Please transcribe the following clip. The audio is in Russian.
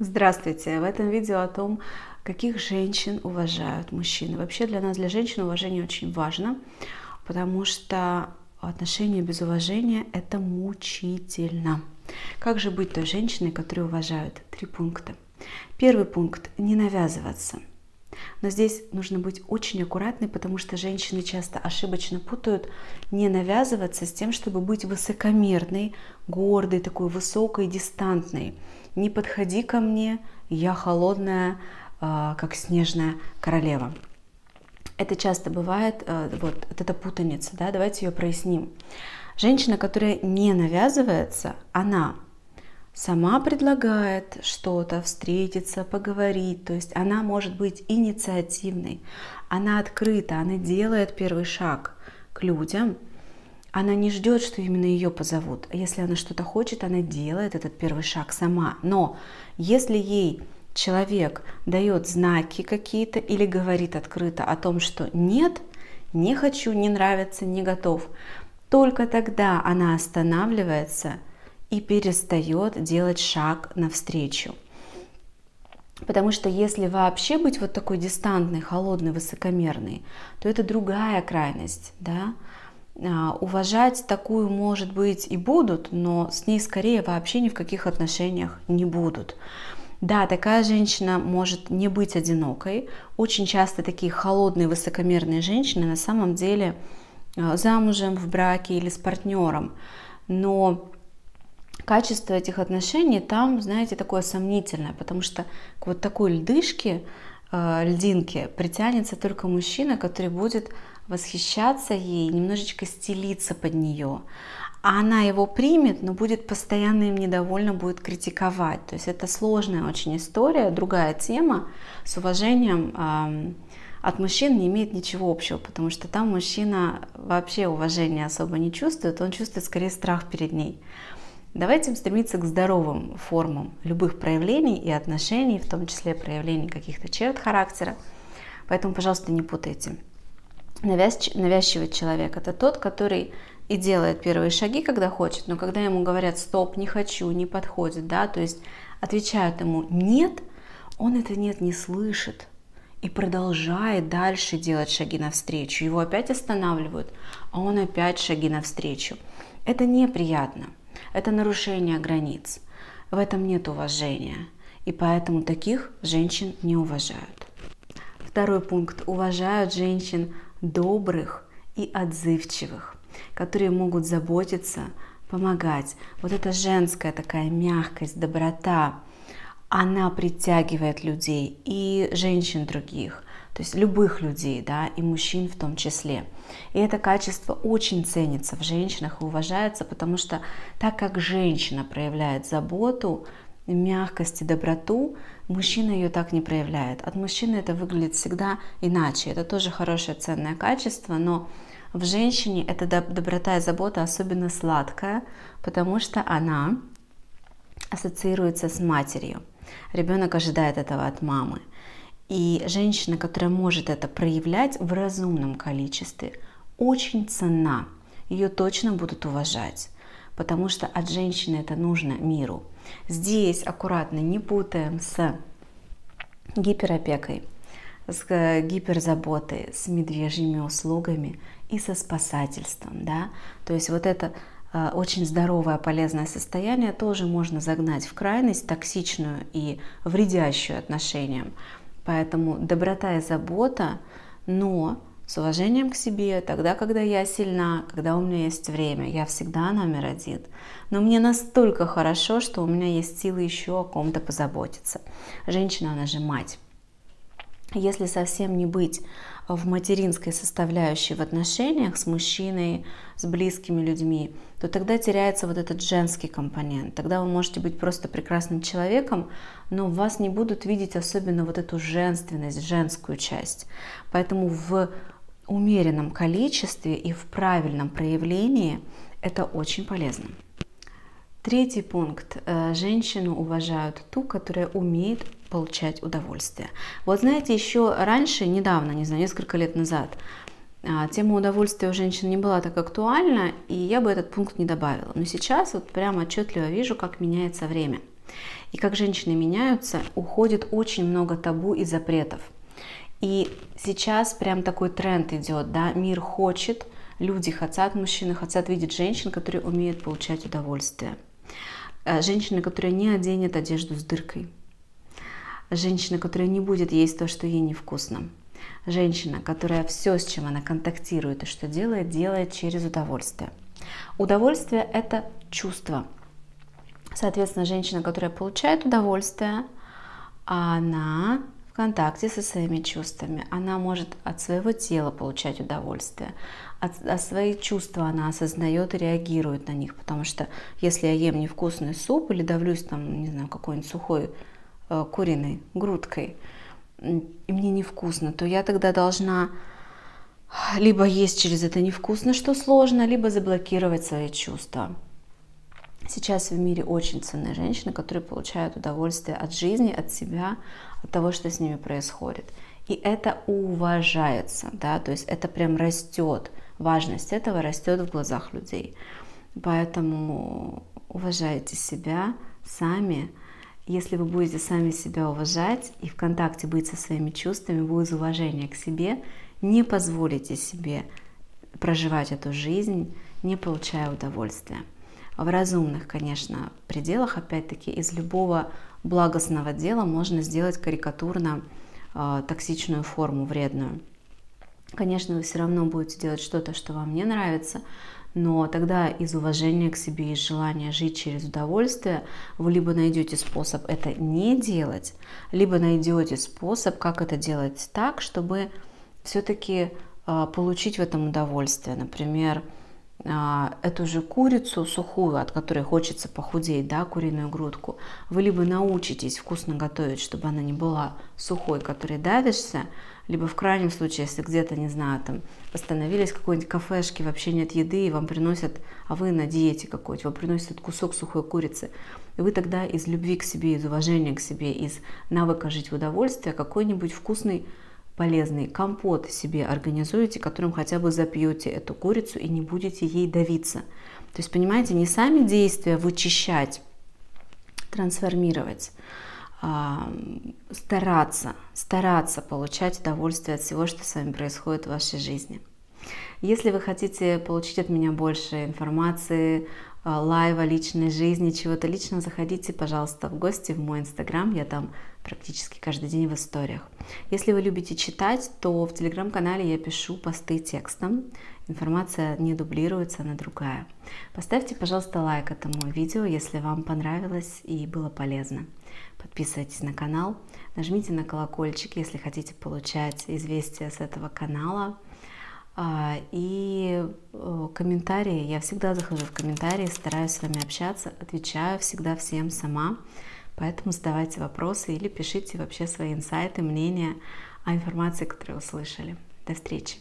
Здравствуйте! В этом видео о том, каких женщин уважают мужчины. Вообще для нас, для женщин, уважение очень важно, потому что отношения без уважения – это мучительно. Как же быть той женщиной, которую уважают? 3 пункта. Первый пункт – не навязываться. Но здесь нужно быть очень аккуратной, потому что женщины часто ошибочно путают не навязываться с тем, чтобы быть высокомерной, гордой, такой высокой, дистантной. Не подходи ко мне, я холодная, как снежная королева. Это часто бывает, вот эта путаница, да, давайте ее проясним. Женщина, которая не навязывается, она сама предлагает что-то, встретиться, поговорить, то есть она может быть инициативной, она открыта, она делает первый шаг к людям, она не ждет, что именно ее позовут. Если она что-то хочет, она делает этот первый шаг сама. Но если ей человек дает знаки какие-то или говорит открыто о том, что нет, не хочу, не нравится, не готов, только тогда она останавливается и перестает делать шаг навстречу. Потому что если вообще быть вот такой дистантной, холодной, высокомерной, то это другая крайность, да? Уважать такую, может быть, и будут, но с ней скорее вообще ни в каких отношениях не будут. Да, такая женщина может не быть одинокой. Очень часто такие холодные, высокомерные женщины на самом деле замужем, в браке или с партнером. Но качество этих отношений там, знаете, такое сомнительное, потому что к вот такой льдышке, льдинке притянется только мужчина, который будет восхищаться ей, немножечко стелиться под нее. А она его примет, но будет постоянно им недовольна, будет критиковать. То есть это сложная очень история, другая тема. С уважением от мужчин не имеет ничего общего, потому что там мужчина вообще уважения особо не чувствует, он чувствует скорее страх перед ней. Давайте стремиться к здоровым формам любых проявлений и отношений, в том числе проявлений каких-то черт характера. Поэтому, пожалуйста, не путайте. Навязчивый человек – это тот, который и делает первые шаги, когда хочет, но когда ему говорят «стоп, не хочу, не подходит», да, то есть отвечают ему «нет», он это «нет» не слышит и продолжает дальше делать шаги навстречу. Его опять останавливают, а он опять шаги навстречу. Это неприятно, это нарушение границ, в этом нет уважения, и поэтому таких женщин не уважают. Второй пункт. Уважают женщин добрых и отзывчивых, которые могут заботиться, помогать. Вот эта женская такая мягкость, доброта, она притягивает людей и женщин других, то есть любых людей, да, и мужчин в том числе. И это качество очень ценится в женщинах и уважается, потому что так как женщина проявляет заботу, мягкость и доброту, мужчина ее так не проявляет. От мужчины это выглядит всегда иначе. Это тоже хорошее, ценное качество, но в женщине эта доброта и забота особенно сладкая, потому что она ассоциируется с матерью. Ребенок ожидает этого от мамы. И женщина, которая может это проявлять в разумном количестве, очень ценна. Ее точно будут уважать, потому что от женщины это нужно миру. Здесь аккуратно не путаем с гиперопекой, с гиперзаботой, с медвежьими услугами и со спасательством. Да? То есть вот это очень здоровое, полезное состояние тоже можно загнать в крайность, токсичную и вредящую отношениям. Поэтому доброта и забота, но с уважением к себе, тогда, когда я сильна, когда у меня есть время, я всегда номер один. Но мне настолько хорошо, что у меня есть силы еще о ком-то позаботиться. Женщина, она же мать. Если совсем не быть в материнской составляющей в отношениях с мужчиной, с близкими людьми, то тогда теряется вот этот женский компонент. Тогда вы можете быть просто прекрасным человеком, но в вас не будут видеть особенно вот эту женственность, женскую часть. Поэтому в умеренном количестве и в правильном проявлении это очень полезно. Третий пункт. Женщину уважают ту, которая умеет получать удовольствие. Вот знаете, еще раньше, недавно, не знаю, несколько лет назад, тема удовольствия у женщин не была так актуальна, и я бы этот пункт не добавила. Но сейчас вот прямо отчетливо вижу, как меняется время. И как женщины меняются, уходит очень много табу и запретов. И сейчас прям такой тренд идет, да, мир хочет, люди хотят, мужчины хотят видеть женщин, которые умеют получать удовольствие. Женщина, которая не оденет одежду с дыркой. Женщина, которая не будет есть то, что ей невкусно. Женщина, которая все, с чем она контактирует и что делает, делает через удовольствие. Удовольствие – это чувство. Соответственно, женщина, которая получает удовольствие, она в контакте со своими чувствами. Она может от своего тела получать удовольствие. От свои чувства она осознает и реагирует на них. Потому что если я ем невкусный суп или давлюсь там, не знаю, какой-нибудь сухой куриной грудкой, и мне невкусно, то я тогда должна либо есть через это невкусно, что сложно, либо заблокировать свои чувства. Сейчас в мире очень ценные женщины, которые получают удовольствие от жизни, от себя, от того, что с ними происходит. И это уважается, да, то есть это прям растет, важность этого растет в глазах людей. Поэтому уважайте себя сами. Если вы будете сами себя уважать и в контакте быть со своими чувствами, вы из уважения к себе не позволите себе проживать эту жизнь, не получая удовольствия. В разумных, конечно, пределах, опять-таки, из любого благостного дела можно сделать карикатурно токсичную форму, вредную. Конечно, вы все равно будете делать что-то, что вам не нравится, но тогда из уважения к себе, из желания жить через удовольствие, вы либо найдете способ это не делать, либо найдете способ, как это делать так, чтобы все-таки получить в этом удовольствие. Например, эту же курицу сухую, от которой хочется похудеть, да, куриную грудку, вы либо научитесь вкусно готовить, чтобы она не была сухой, которой давишься, либо в крайнем случае, если где-то, не знаю, там остановились в какой-нибудь кафешке, вообще нет еды, и вам приносят, а вы на диете какой-то, вам приносят кусок сухой курицы, и вы тогда из любви к себе, из уважения к себе, из навыка жить в удовольствии какой-нибудь вкусный полезный компот себе организуете, которым хотя бы запьете эту курицу и не будете ей давиться. То есть, понимаете, не сами действия вычищать, трансформировать, стараться получать удовольствие от всего, что с вами происходит в вашей жизни. Если вы хотите получить от меня больше информации, лайва, личной жизни, чего-то личного, заходите, пожалуйста, в гости в мой инстаграм, я там практически каждый день в историях. Если вы любите читать, то в телеграм-канале я пишу посты текстом, информация не дублируется, она другая. Поставьте, пожалуйста, лайк этому видео, если вам понравилось и было полезно. Подписывайтесь на канал, нажмите на колокольчик, если хотите получать известия с этого канала. И комментарии, я всегда захожу в комментарии, стараюсь с вами общаться, отвечаю всегда всем сама, поэтому задавайте вопросы или пишите вообще свои инсайты, мнения о информации, которую услышали. До встречи!